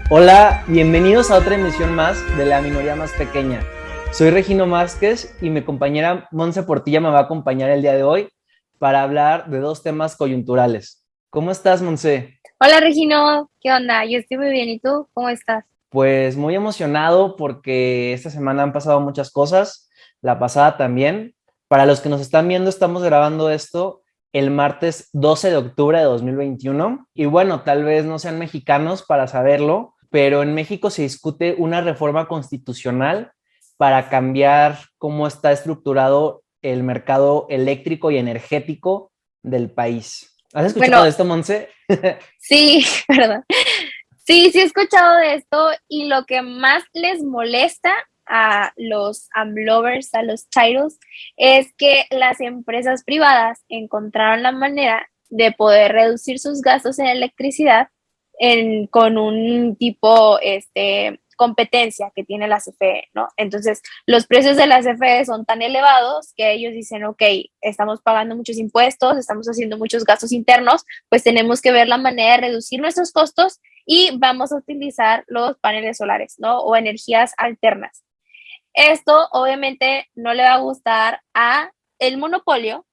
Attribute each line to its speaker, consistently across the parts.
Speaker 1: Hola, bienvenidos a otra emisión más de La Minoría Más Pequeña. Soy Regino Márquez y mi compañera Monse Portilla me va a acompañar el día de hoy para hablar de dos temas coyunturales. ¿Cómo estás, Monse?
Speaker 2: Hola Regino, ¿qué onda? Yo estoy muy bien, ¿y tú? ¿Cómo estás?
Speaker 1: Pues muy emocionado porque esta semana han pasado muchas cosas, la pasada también. Para los que nos están viendo, estamos grabando esto el martes 12 de octubre de 2021 y bueno, tal vez no sean mexicanos para saberlo, pero en México se discute una reforma constitucional para cambiar cómo está estructurado el mercado eléctrico y energético del país. ¿Has escuchado
Speaker 2: Bueno,
Speaker 1: de esto, Monse?
Speaker 2: sí, perdón. Sí he escuchado de esto y lo que más les molesta a los AmLovers, a los Chairos, es que las empresas privadas encontraron la manera de poder reducir sus gastos en electricidad con un tipo, competencia que tiene la CFE, ¿no? Entonces, los precios de la CFE son tan elevados que ellos dicen, ok, estamos pagando muchos impuestos, estamos haciendo muchos gastos internos, pues tenemos que ver la manera de reducir nuestros costos y vamos a utilizar los paneles solares, ¿no? O energías alternas. Esto obviamente no le va a gustar a el monopolio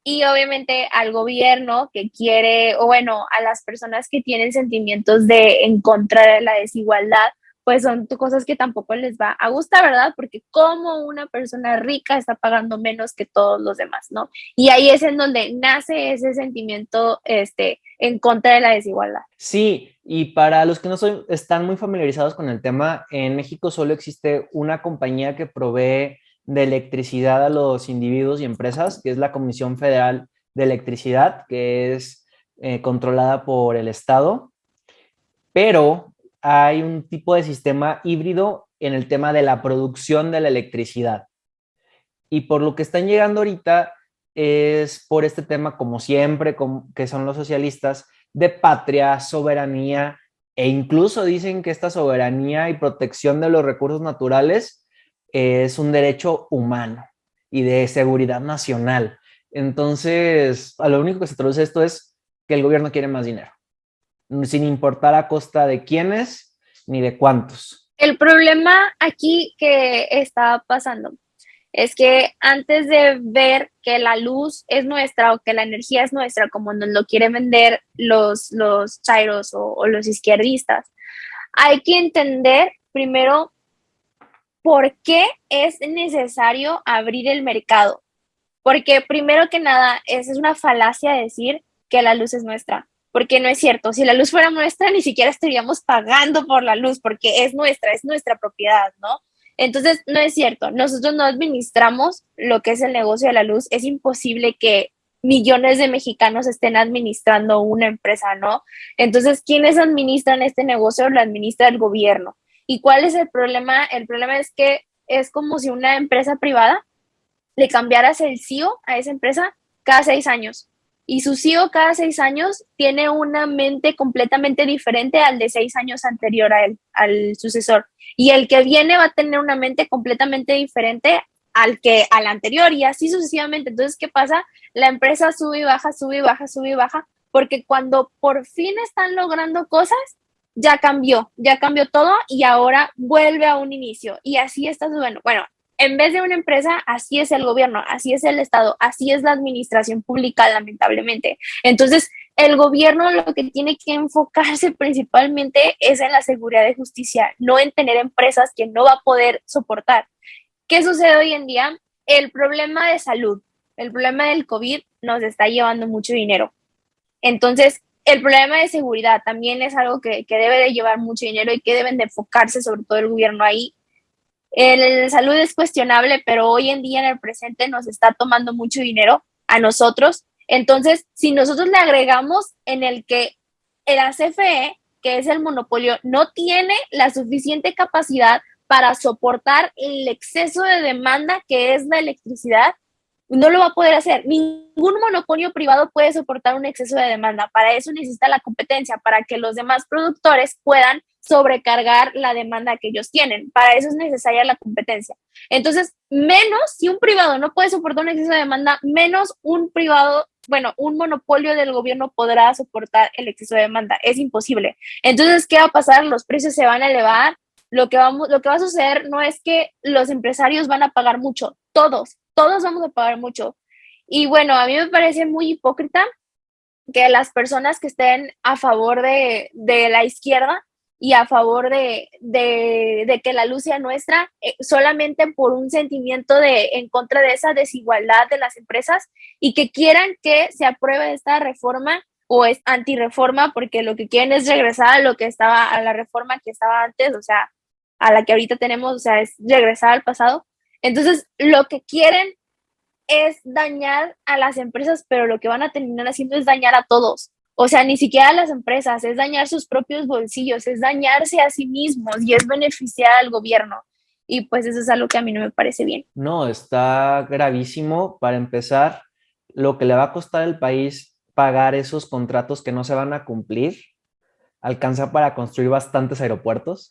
Speaker 2: y obviamente al gobierno que quiere, o bueno, a las personas que tienen sentimientos de en contra de la desigualdad, pues son cosas que tampoco les va a gustar, ¿verdad? Porque como una persona rica está pagando menos que todos los demás, ¿no? Y ahí es en donde nace ese sentimiento, en contra de la desigualdad.
Speaker 1: Sí, y para los que no están muy familiarizados con el tema, en México solo existe una compañía que provee de electricidad a los individuos y empresas, que es la Comisión Federal de Electricidad, que es controlada por el Estado, pero hay un tipo de sistema híbrido en el tema de la producción de la electricidad. Y por lo que están llegando ahorita es por este tema, como siempre, que son los socialistas, de patria, soberanía, e incluso dicen que esta soberanía y protección de los recursos naturales es un derecho humano y de seguridad nacional. Entonces, a lo único que se traduce esto es que el gobierno quiere más dinero, sin importar a costa de quiénes ni de cuántos.
Speaker 2: El problema aquí que está pasando es que antes de ver que la luz es nuestra o que la energía es nuestra, como nos lo quieren vender los chairos o los izquierdistas, hay que entender primero por qué es necesario abrir el mercado. Porque primero que nada, es una falacia decir que la luz es nuestra, porque no es cierto. Si la luz fuera nuestra, ni siquiera estaríamos pagando por la luz, porque es nuestra propiedad, ¿no? Entonces, no es cierto. Nosotros no administramos lo que es el negocio de la luz. Es imposible que millones de mexicanos estén administrando una empresa, ¿no? Entonces, ¿quiénes administran este negocio? Lo administra el gobierno. ¿Y cuál es el problema? El problema es que es como si una empresa privada le cambiaras el CEO a esa empresa cada 6 años. Y su CEO cada 6 años tiene una mente completamente diferente al de 6 años anterior a él, al sucesor. Y el que viene va a tener una mente completamente diferente al anterior y así sucesivamente. Entonces, ¿qué pasa? La empresa sube y baja, sube y baja, sube y baja, porque cuando por fin están logrando cosas, ya cambió todo y ahora vuelve a un inicio. Y así está, bueno, en vez de una empresa, así es el gobierno, así es el Estado, así es la administración pública, lamentablemente. Entonces, el gobierno lo que tiene que enfocarse principalmente es en la seguridad de justicia, no en tener empresas que no va a poder soportar. ¿Qué sucede hoy en día? El problema de salud, el problema del COVID nos está llevando mucho dinero. Entonces, el problema de seguridad también es algo que debe de llevar mucho dinero y que deben de enfocarse sobre todo el gobierno ahí. El salud es cuestionable, pero hoy en día en el presente nos está tomando mucho dinero a nosotros. Entonces, si nosotros le agregamos en el que la CFE, que es el monopolio, no tiene la suficiente capacidad para soportar el exceso de demanda que es la electricidad, No lo va a poder hacer. Ningún monopolio privado puede soportar un exceso de demanda. Para eso necesita la competencia, para que los demás productores puedan sobrecargar la demanda que ellos tienen. Para eso es necesaria la competencia. Entonces, menos si un privado no puede soportar un exceso de demanda, menos un privado, bueno, un monopolio del gobierno podrá soportar el exceso de demanda. Es imposible. Entonces, ¿qué va a pasar? Los precios se van a elevar. Lo que va a suceder no es que los empresarios van a pagar mucho, todos vamos a pagar mucho. Y bueno, a mí me parece muy hipócrita que las personas que estén a favor de la izquierda y a favor de que la luz sea nuestra, solamente por un sentimiento en contra de esa desigualdad de las empresas y que quieran que se apruebe esta reforma o es antirreforma, porque lo que quieren es regresar a lo que estaba, a la reforma que estaba antes, o sea, a la que ahorita tenemos, o sea, es regresar al pasado. Entonces, lo que quieren es dañar a las empresas, pero lo que van a terminar haciendo es dañar a todos. O sea, ni siquiera a las empresas, es dañar sus propios bolsillos, es dañarse a sí mismos y es beneficiar al gobierno. Y pues eso es algo que a mí no me parece bien.
Speaker 1: No, está gravísimo. Para empezar, lo que le va a costar al país pagar esos contratos que no se van a cumplir, alcanza para construir bastantes aeropuertos.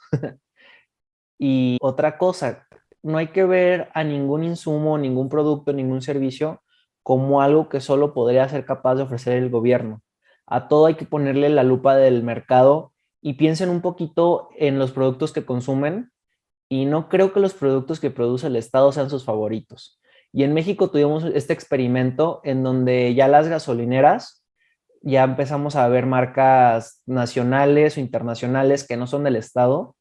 Speaker 1: Y otra cosa, no hay que ver a ningún insumo, ningún producto, ningún servicio como algo que solo podría ser capaz de ofrecer el gobierno. A todo hay que ponerle la lupa del mercado y piensen un poquito en los productos que consumen y no creo que los productos que produce el Estado sean sus favoritos. Y en México tuvimos este experimento en donde ya las gasolineras, ya empezamos a ver marcas nacionales o internacionales que no son del Estado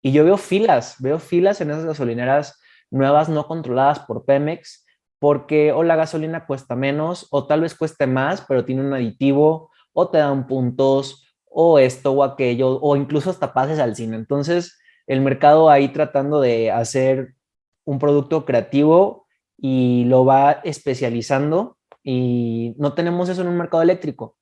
Speaker 1: y yo veo filas en esas gasolineras nuevas no controladas por Pemex, porque o la gasolina cuesta menos, o tal vez cueste más, pero tiene un aditivo, o te dan puntos, o esto o aquello, o incluso hasta pases al cine. Entonces, el mercado ahí tratando de hacer un producto creativo y lo va especializando y no tenemos eso en un mercado eléctrico.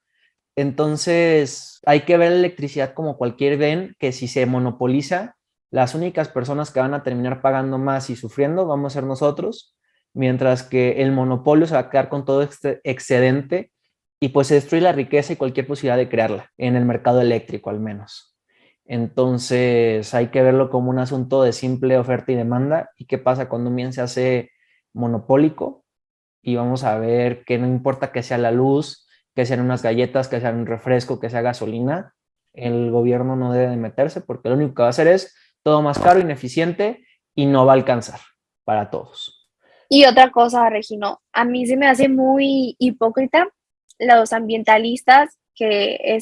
Speaker 1: Entonces, hay que ver la electricidad como cualquier bien, que si se monopoliza, las únicas personas que van a terminar pagando más y sufriendo vamos a ser nosotros, mientras que el monopolio se va a quedar con todo este excedente y pues se destruye la riqueza y cualquier posibilidad de crearla, en el mercado eléctrico al menos. Entonces, hay que verlo como un asunto de simple oferta y demanda y qué pasa cuando un bien se hace monopólico y vamos a ver que no importa que sea la luz, que sean unas galletas, que sea un refresco, que sea gasolina, el gobierno no debe de meterse porque lo único que va a hacer es todo más caro, ineficiente y no va a alcanzar para todos.
Speaker 2: Y otra cosa, Regino, a mí se me hace muy hipócrita los ambientalistas que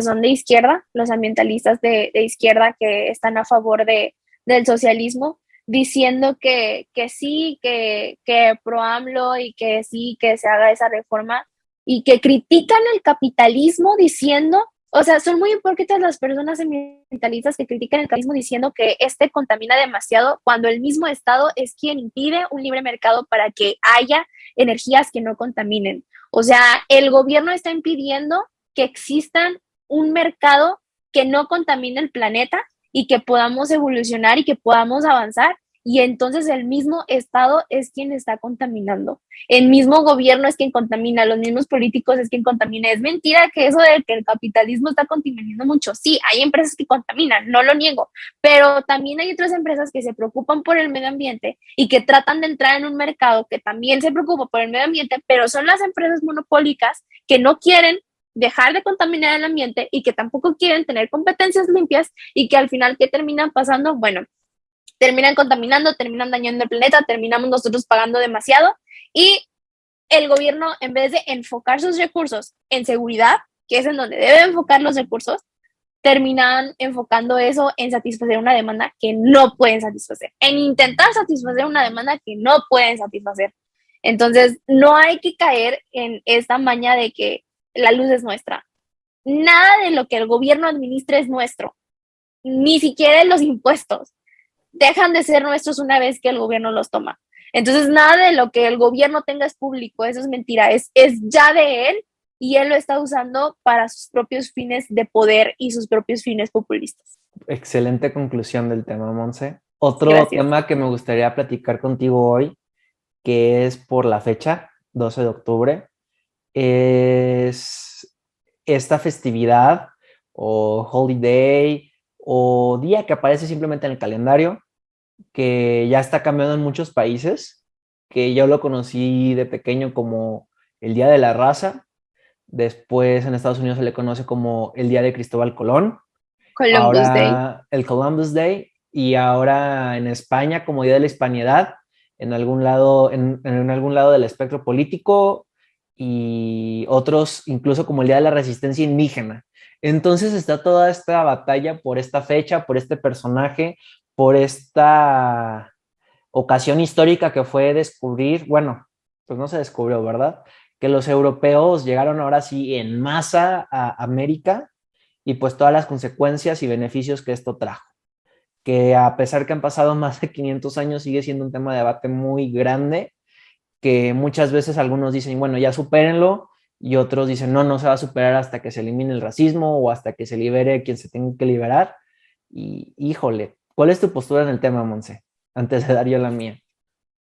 Speaker 2: son de izquierda, los ambientalistas de izquierda que están a favor del socialismo, diciendo que sí, que pro AMLO y que sí, que se haga esa reforma y que critican el capitalismo diciendo, o sea, son muy hipócritas las personas ambientalistas que critican el capitalismo diciendo que este contamina demasiado cuando el mismo Estado es quien impide un libre mercado para que haya energías que no contaminen. O sea, el gobierno está impidiendo que existan un mercado que no contamine el planeta y que podamos evolucionar y que podamos avanzar. Y entonces el mismo Estado es quien está contaminando. El mismo gobierno es quien contamina, los mismos políticos es quien contamina. Es mentira que eso de que el capitalismo está contaminando mucho. Sí, hay empresas que contaminan, no lo niego, pero también hay otras empresas que se preocupan por el medio ambiente y que tratan de entrar en un mercado que también se preocupa por el medio ambiente, pero son las empresas monopólicas que no quieren dejar de contaminar el ambiente y que tampoco quieren tener competencias limpias y que al final, ¿qué terminan pasando? Bueno, terminan contaminando, terminan dañando el planeta, terminamos nosotros pagando demasiado y el gobierno, en vez de enfocar sus recursos en seguridad, que es en donde debe enfocar los recursos, terminan enfocando eso en satisfacer una demanda que no pueden satisfacer, en intentar satisfacer una demanda que no pueden satisfacer. Entonces, no hay que caer en esta maña de que la luz es nuestra. Nada de lo que el gobierno administra es nuestro, ni siquiera los impuestos dejan de ser nuestros una vez que el gobierno los toma. Entonces, nada de lo que el gobierno tenga es público, eso es mentira, es ya de él y él lo está usando para sus propios fines de poder y sus propios fines populistas.
Speaker 1: Excelente conclusión del tema, Monse. Otro
Speaker 2: Gracias.
Speaker 1: tema que me gustaría platicar contigo hoy, que es por la fecha. 12 de octubre, es esta festividad o holiday o día que aparece simplemente en el calendario, que ya está cambiando en muchos países, que yo lo conocí de pequeño como el Día de la Raza, después en Estados Unidos se le conoce como el Día de Cristóbal Colón,
Speaker 2: Columbus Day.
Speaker 1: ahora el Columbus Day y ahora en España como Día de la Hispanidad, en algún lado, en algún lado del espectro político y otros incluso como el Día de la Resistencia Indígena. Entonces está toda esta batalla por esta fecha, por este personaje, por esta ocasión histórica que fue descubrir, bueno, pues no se descubrió, ¿verdad? Que los europeos llegaron ahora sí en masa a América y pues todas las consecuencias y beneficios que esto trajo. Que a pesar que han pasado más de 500 años, sigue siendo un tema de debate muy grande, que muchas veces algunos dicen, bueno, ya supérenlo, y otros dicen, no, no se va a superar hasta que se elimine el racismo o hasta que se libere quien se tenga que liberar. Y híjole, ¿cuál es tu postura en el tema, Monse? Antes de dar yo la mía.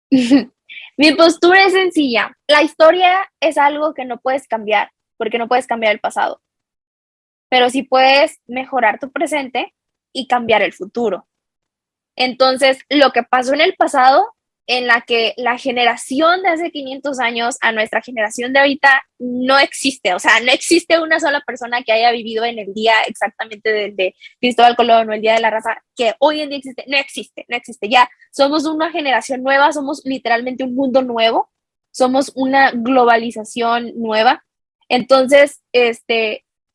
Speaker 2: Mi postura es sencilla. La historia es algo que no puedes cambiar, porque no puedes cambiar el pasado, pero sí puedes mejorar tu presente y cambiar el futuro. Entonces, lo que pasó en el pasado, en la que la generación de hace 500 años a nuestra generación de ahorita no existe, o sea, no existe una sola persona que haya vivido en el día exactamente de Cristóbal Colón o el Día de la Raza, que hoy en día existe, no existe, ya somos una generación nueva, somos literalmente un mundo nuevo, somos una globalización nueva. Entonces,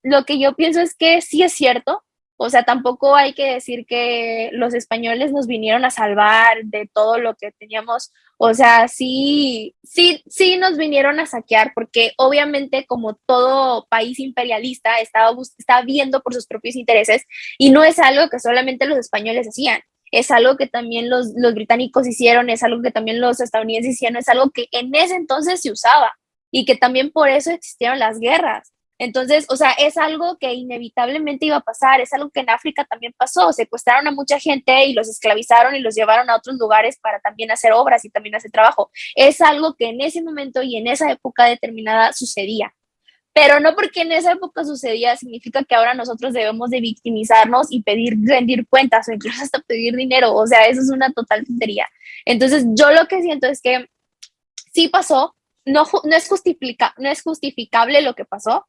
Speaker 2: lo que yo pienso es que sí es cierto, o sea, tampoco hay que decir que los españoles nos vinieron a salvar de todo lo que teníamos. O sea, sí nos vinieron a saquear, porque obviamente como todo país imperialista estaba viendo por sus propios intereses, y no es algo que solamente los españoles hacían. Es algo que también los británicos hicieron, es algo que también los estadounidenses hicieron, es algo que en ese entonces se usaba y que también por eso existieron las guerras. Entonces, o sea, es algo que inevitablemente iba a pasar, es algo que en África también pasó, secuestraron a mucha gente y los esclavizaron y los llevaron a otros lugares para también hacer obras y también hacer trabajo. Es algo que en ese momento y en esa época determinada sucedía. Pero no porque en esa época sucedía significa que ahora nosotros debemos de victimizarnos y pedir rendir cuentas o incluso hasta pedir dinero. O sea, eso es una total tontería. Entonces, yo lo que siento es que sí pasó, no es justificable lo que pasó,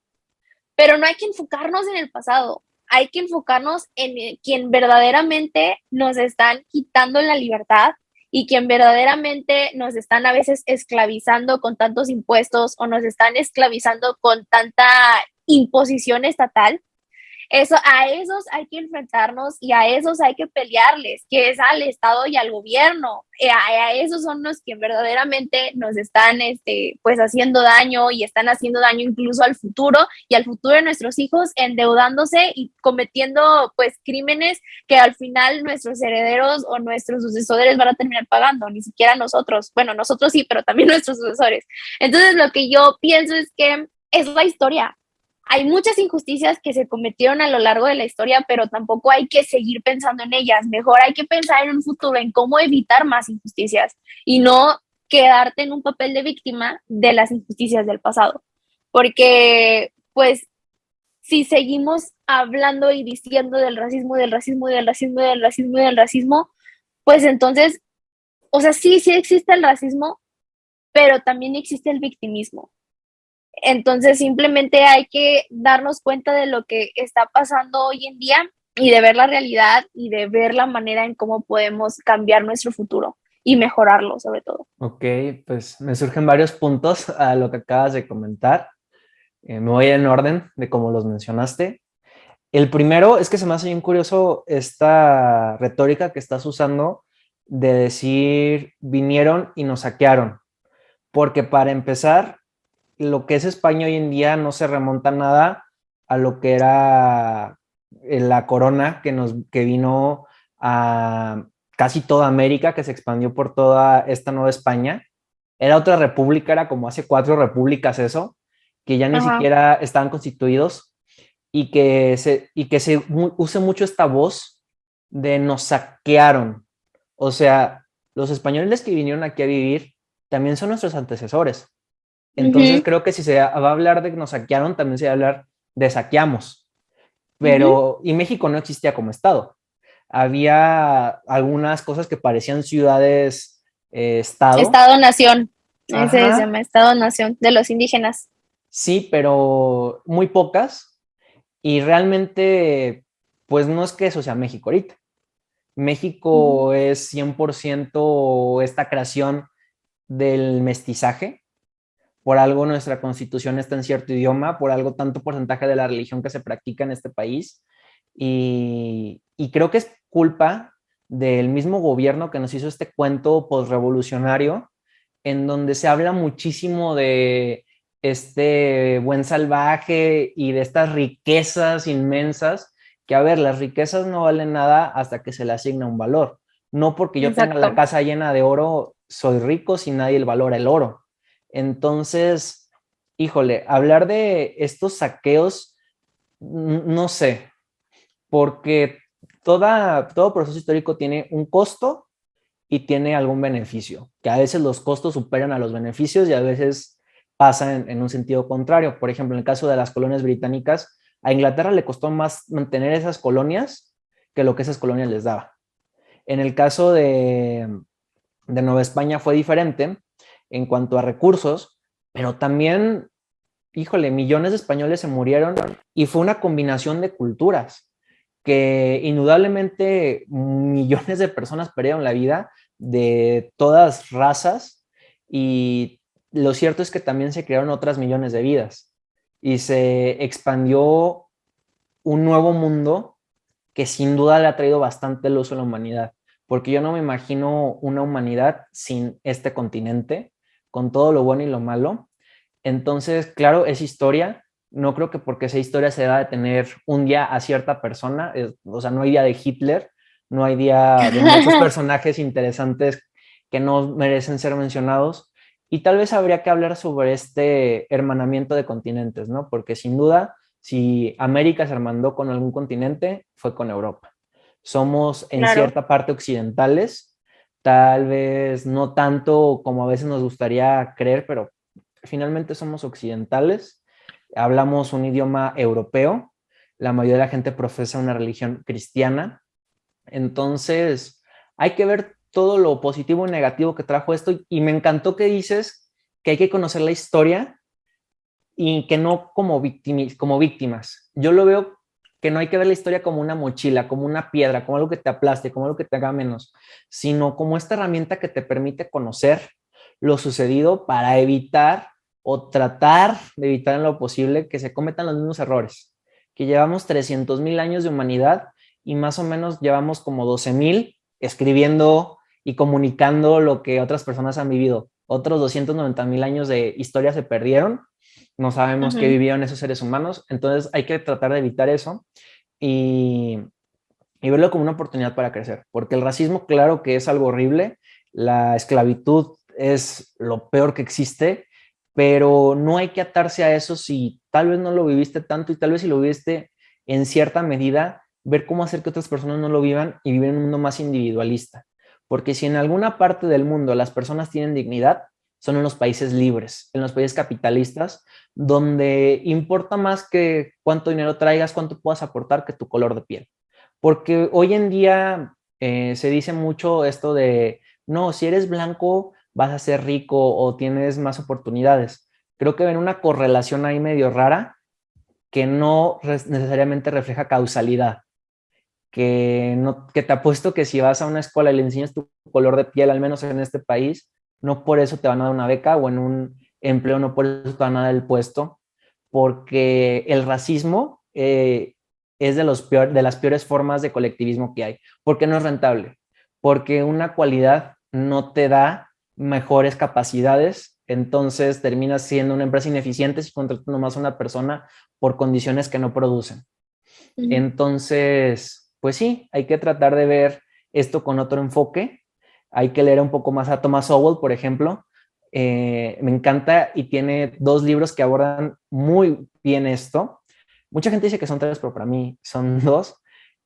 Speaker 2: pero no hay que enfocarnos en el pasado, hay que enfocarnos en quien verdaderamente nos están quitando la libertad y quien verdaderamente nos están a veces esclavizando con tantos impuestos o nos están esclavizando con tanta imposición estatal. Eso, a esos hay que enfrentarnos y a esos hay que pelearles, que es al Estado y al gobierno. A esos son los que verdaderamente nos están pues haciendo daño y están haciendo daño incluso al futuro y al futuro de nuestros hijos, endeudándose y cometiendo pues crímenes que al final nuestros herederos o nuestros sucesores van a terminar pagando, ni siquiera nosotros. Bueno, nosotros sí, pero también nuestros sucesores. Entonces lo que yo pienso es que es la historia. Hay muchas injusticias que se cometieron a lo largo de la historia, pero tampoco hay que seguir pensando en ellas. Mejor hay que pensar en un futuro, en cómo evitar más injusticias y no quedarte en un papel de víctima de las injusticias del pasado. Porque, pues, si seguimos hablando y diciendo del racismo, del racismo, del racismo, del racismo, del racismo, pues entonces, o sea, sí existe el racismo, pero también existe el victimismo. Entonces simplemente hay que darnos cuenta de lo que está pasando hoy en día y de ver la realidad y de ver la manera en cómo podemos cambiar nuestro futuro y mejorarlo sobre todo.
Speaker 1: Ok, pues me surgen varios puntos a lo que acabas de comentar. Me voy en orden de cómo los mencionaste. El primero es que se me hace bien curioso esta retórica que estás usando de decir vinieron y nos saquearon, porque para empezar, lo que es España hoy en día no se remonta nada a lo que era la corona que vino a casi toda América, que se expandió por toda esta nueva España. Era otra república, era como hace 4 repúblicas eso, que ya ni
Speaker 2: Ajá.
Speaker 1: siquiera estaban constituidos y que se use mucho esta voz de nos saquearon. O sea, los españoles que vinieron aquí a vivir también son nuestros antecesores. Entonces creo que si se va a hablar de que nos saquearon, también se va a hablar de saqueamos.
Speaker 2: Ujú.
Speaker 1: Pero, y México no existía como estado. Había algunas cosas que parecían ciudades, estado.
Speaker 2: Estado-nación, ese se llama
Speaker 1: Ajá,
Speaker 2: Estado-nación de los indígenas.
Speaker 1: sí, pero muy pocas. Y realmente, pues no es que eso sea México ahorita.
Speaker 2: Ujú.
Speaker 1: México es 100% esta creación del mestizaje. Por algo nuestra constitución está en cierto idioma, por algo tanto porcentaje de la religión que se practica en este país. Y creo que es culpa del mismo gobierno que nos hizo este cuento postrevolucionario, en donde se habla muchísimo de este buen salvaje y de estas riquezas inmensas, que a ver, las riquezas no valen nada hasta que se le asigna un valor. No porque yo tenga la
Speaker 2: Exacto.
Speaker 1: casa llena de oro, soy rico si nadie valora el oro. Entonces, híjole, hablar de estos saqueos, no sé, porque todo proceso histórico tiene un costo y tiene algún beneficio, que a veces los costos superan a los beneficios y a veces pasa en un sentido contrario. Por ejemplo, en el caso de las colonias británicas, a Inglaterra le costó más mantener esas colonias que lo que esas colonias les daba. En el caso de Nueva España fue diferente en cuanto a recursos, pero también, híjole, millones de españoles se murieron y fue una combinación de culturas que indudablemente millones de personas perdieron la vida de todas razas y lo cierto es que también se crearon otras millones de vidas y se expandió un nuevo mundo que sin duda le ha traído bastante luz a la humanidad, porque yo no me imagino una humanidad sin este continente, con todo lo bueno y lo malo. Entonces, claro, es historia. No creo que porque sea historia se deba de tener un día a cierta persona. O sea, no hay día de Hitler, no hay día de muchos personajes interesantes que no merecen ser mencionados. Y tal vez habría que hablar sobre este hermanamiento de continentes, ¿no? Porque sin duda, si América se hermandó con algún continente, fue con Europa. Somos en
Speaker 2: Claro.
Speaker 1: cierta parte occidentales, tal vez no tanto como a veces nos gustaría creer, pero finalmente somos occidentales, hablamos un idioma europeo, la mayoría de la gente profesa una religión cristiana, entonces hay que ver todo lo positivo y negativo que trajo esto y me encantó que dices que hay que conocer la historia y que no como víctimas. Yo lo veo que no hay que ver la historia como una mochila, como una piedra, como algo que te aplaste, como algo que te haga menos, sino como esta herramienta que te permite conocer lo sucedido para evitar o tratar de evitar en lo posible que se cometan los mismos errores. Que llevamos 300,000 años de humanidad y más o menos llevamos como 12,000 escribiendo y comunicando lo que otras personas han vivido. Otros 290,000 años de historia se perdieron, no sabemos qué
Speaker 2: Ujú.
Speaker 1: vivieron esos seres humanos, entonces hay que tratar de evitar eso y, y verlo como una oportunidad para crecer, porque el racismo, claro que es algo horrible, la esclavitud es lo peor que existe, pero no hay que atarse a eso si tal vez no lo viviste tanto y tal vez si lo viviste en cierta medida, ver cómo hacer que otras personas no lo vivan y vivir en un mundo más individualista. Porque si en alguna parte del mundo las personas tienen dignidad, son en los países libres, en los países capitalistas, donde importa más que cuánto dinero traigas, cuánto puedas aportar que tu color de piel. Porque hoy en día se dice mucho esto de, no, si eres blanco vas a ser rico o tienes más oportunidades. Creo que ven una correlación ahí medio rara que no necesariamente refleja causalidad. Que, no, que te apuesto que si vas a una escuela y le enseñas tu color de piel, al menos en este país, no por eso te van a dar una beca o en un empleo, no por eso te van a dar el puesto, porque el racismo es de las peores formas de colectivismo que hay, porque no es rentable, porque una cualidad no te da mejores capacidades, entonces terminas siendo una empresa ineficiente si contratas nomás a una persona por condiciones que no producen.
Speaker 2: Ujú.
Speaker 1: Entonces, pues sí, hay que tratar de ver esto con otro enfoque. Hay que leer un poco más a Thomas Sowell, por ejemplo. Me encanta y tiene dos libros que abordan muy bien esto. Mucha gente dice que son tres, pero para mí son dos,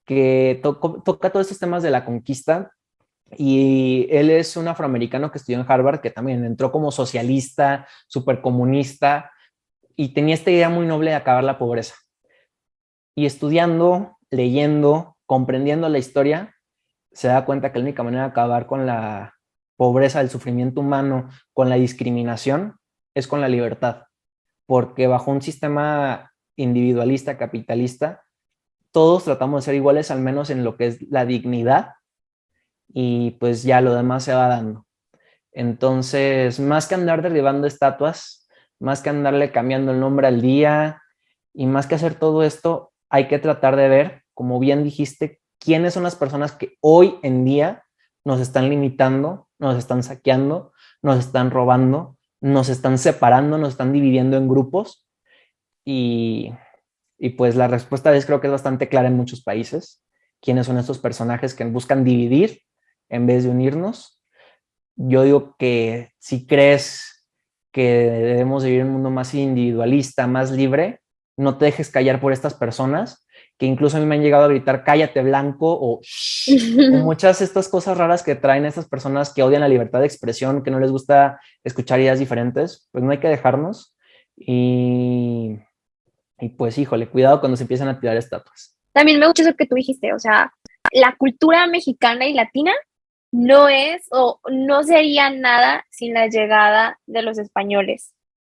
Speaker 1: que toca todos estos temas de la conquista Y él es un afroamericano que estudió en Harvard, que también entró como socialista, súper comunista, y tenía esta idea muy noble de acabar la pobreza. Y estudiando, leyendo, comprendiendo la historia, se da cuenta que la única manera de acabar con la pobreza, el sufrimiento humano, con la discriminación, es con la libertad. Porque bajo un sistema individualista, capitalista, todos tratamos de ser iguales, al menos en lo que es la dignidad, y pues ya lo demás se va dando. Entonces, más que andar derribando estatuas, más que andarle cambiando el nombre al día, y más que hacer todo esto, hay que tratar de ver, como bien dijiste, quiénes son las personas que hoy en día nos están limitando, nos están saqueando, nos están robando, nos están separando, nos están dividiendo en grupos. Y, y pues la respuesta es, creo que es bastante clara en muchos países. ¿Quiénes son estos personajes que buscan dividir en vez de unirnos? Yo digo que si crees que debemos vivir en un mundo más individualista, más libre, no te dejes callar por estas personas, que incluso a mí me han llegado a gritar cállate blanco o muchas de estas cosas raras que traen estas personas que odian la libertad de expresión, que no les gusta escuchar ideas diferentes. Pues no hay que dejarnos. Y pues híjole, cuidado cuando se empiezan a tirar estatuas.
Speaker 2: También me gusta eso que tú dijiste, o sea, la cultura mexicana y latina no es o no sería nada sin la llegada de los españoles.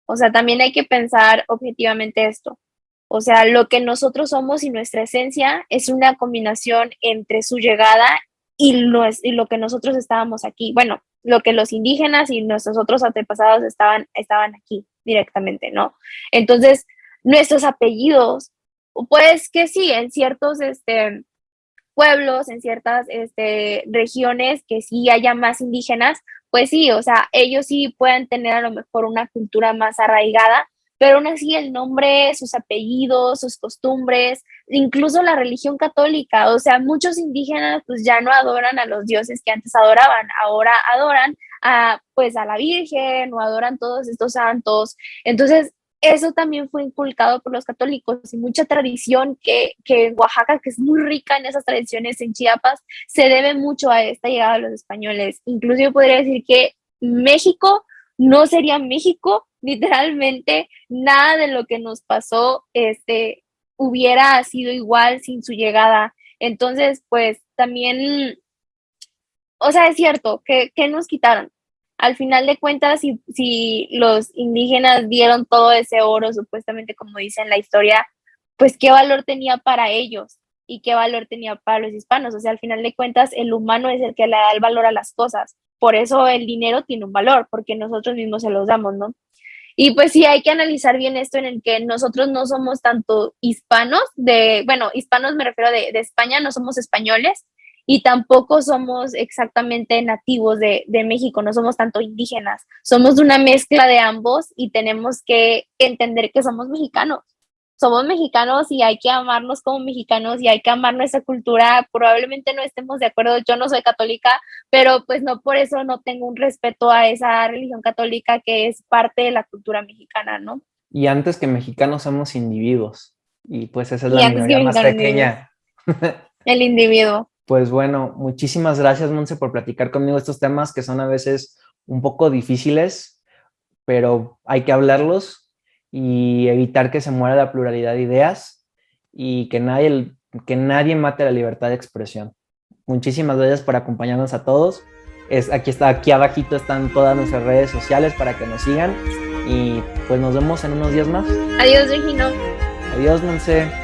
Speaker 2: O sea, también hay que pensar objetivamente esto. O sea, lo que nosotros somos y nuestra esencia es una combinación entre su llegada y lo que nosotros estábamos aquí. Bueno, lo que los indígenas y nuestros otros antepasados estaban aquí directamente, ¿no? Entonces, nuestros apellidos, pues que sí, en ciertos pueblos, en ciertas regiones que sí haya más indígenas, pues sí, o sea, ellos sí pueden tener a lo mejor una cultura más arraigada, pero aún así el nombre, sus apellidos, sus costumbres, incluso la religión católica, o sea, muchos indígenas pues ya no adoran a los dioses que antes adoraban, ahora adoran a pues a la Virgen o adoran todos estos santos. Entonces, eso también fue inculcado por los católicos y mucha tradición que en Oaxaca, que es muy rica en esas tradiciones, en Chiapas, se debe mucho a esta llegada de los españoles. Incluso yo podría decir que México no sería México, literalmente nada de lo que nos pasó hubiera sido igual sin su llegada. Entonces, pues también, o sea, es cierto que nos quitaron. Al final de cuentas, si los indígenas dieron todo ese oro, supuestamente como dice en la historia, pues qué valor tenía para ellos y qué valor tenía para los hispanos. O sea, al final de cuentas, el humano es el que le da el valor a las cosas. Por eso el dinero tiene un valor, porque nosotros mismos se los damos, ¿no? Y pues sí, hay que analizar bien esto en el que nosotros no somos tanto hispanos, bueno, hispanos me refiero de España, no somos españoles, y tampoco somos exactamente nativos de México, no somos tanto indígenas, somos una mezcla de ambos y tenemos que entender que somos mexicanos y hay que amarnos como mexicanos y hay que amar nuestra cultura. Probablemente no estemos de acuerdo, yo no soy católica, pero pues no por eso no tengo un respeto a esa religión católica que es parte de la cultura mexicana, ¿no?
Speaker 1: Y antes que mexicanos somos individuos, y pues esa es
Speaker 2: Y
Speaker 1: la
Speaker 2: antes que
Speaker 1: minoría más
Speaker 2: mexicanos, individuos,
Speaker 1: pequeña.
Speaker 2: el individuo.
Speaker 1: Pues bueno, muchísimas gracias, Monse, por platicar conmigo estos temas que son a veces un poco difíciles, pero hay que hablarlos y evitar que se muera la pluralidad de ideas y que nadie mate la libertad de expresión. Muchísimas gracias por acompañarnos a todos. Aquí abajito están todas nuestras redes sociales para que nos sigan y pues nos vemos en unos días más.
Speaker 2: Adiós, Regino.
Speaker 1: Adiós, Monse.